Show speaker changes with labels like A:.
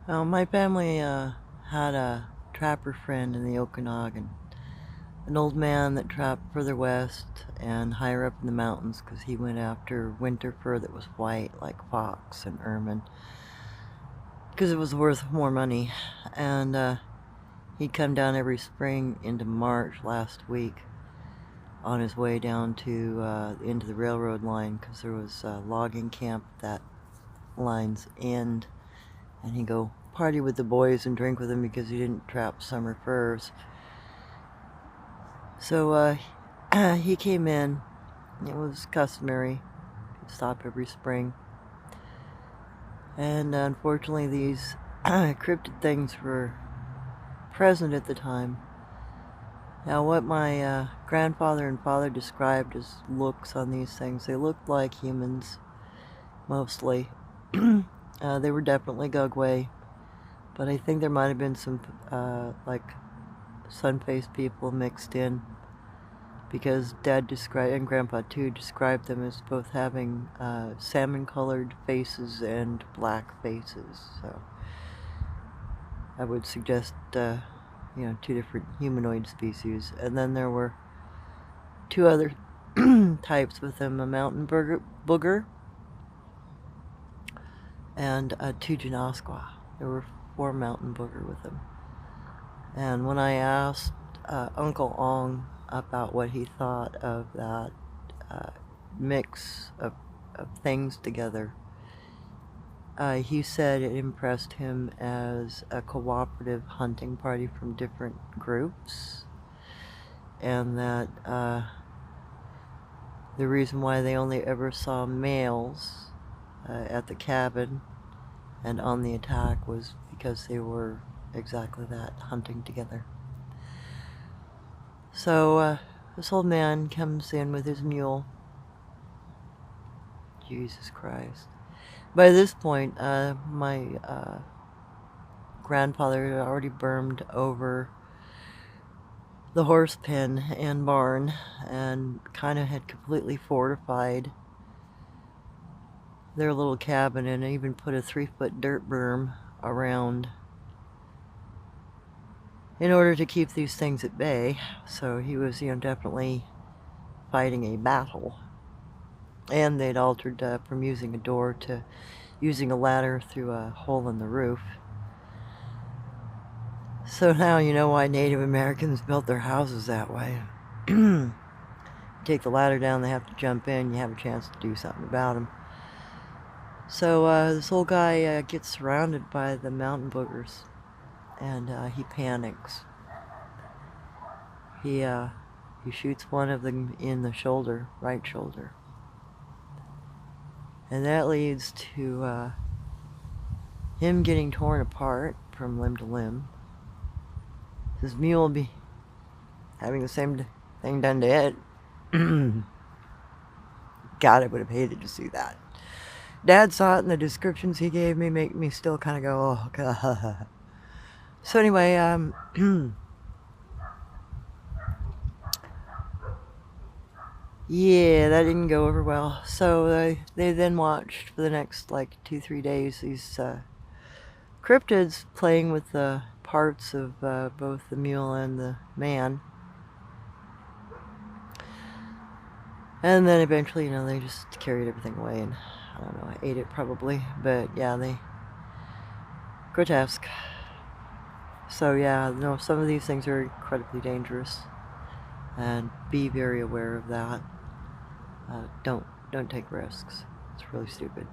A: My family had a trapper friend in the Oakanogan, an old man that trapped further west and higher up in the mountains because he went after winter fur that was white like fox and ermine because it was worth more money. And he'd come down every spring into March last week on his way down to into the railroad line because there was a logging camp at that line's end, and he'd go party with the boys and drink with them because he didn't trap summer furs. So he came in. It was customary. He'd stop every spring. And unfortunately these cryptid things were present at the time. Now what my grandfather and father described as looks on these things, they looked like humans, mostly. They were definitely Gugway, but I think there might have been some like sun-faced people mixed in, because Dad described, and Grandpa too, described them as both having salmon-colored faces and black faces. So I would suggest, two different humanoid species. And then there were two other types with them: a mountain booger and a Tujanasqua. There were 4 mountain booger with them. And when I asked Uncle Ong about what he thought of that mix of things together, he said it impressed him as a cooperative hunting party from different groups, and that the reason why they only ever saw males at the cabin and on the attack was because they were exactly that, hunting together. So this old man comes in with his mule. Jesus Christ. By this point, my grandfather had already burned over the horse pen and barn and kind of had completely fortified their little cabin, and even put a 3-foot dirt berm around in order to keep these things at bay. So he was, definitely fighting a battle. And they'd altered from using a door to using a ladder through a hole in the roof. So now you know why Native Americans built their houses that way. Take the ladder down, they have to jump in, you have a chance to do something about them. So this old guy gets surrounded by the mountain boogers, and he panics. He shoots one of them in the shoulder, right shoulder. And that leads to him getting torn apart from limb to limb. His mule will be having the same thing done to it. God, I would have hated to see that. Dad saw it, and the descriptions he gave me make me still kind of go, oh, God. So anyway, yeah, that didn't go over well. So they then watched for the next, 2-3 days, these cryptids playing with the parts of both the mule and the man. And then eventually, they just carried everything away, and I don't know, I ate it probably. But yeah, they grotesque. So yeah, some of these things are incredibly dangerous, and be very aware of that. Don't take risks. It's really stupid.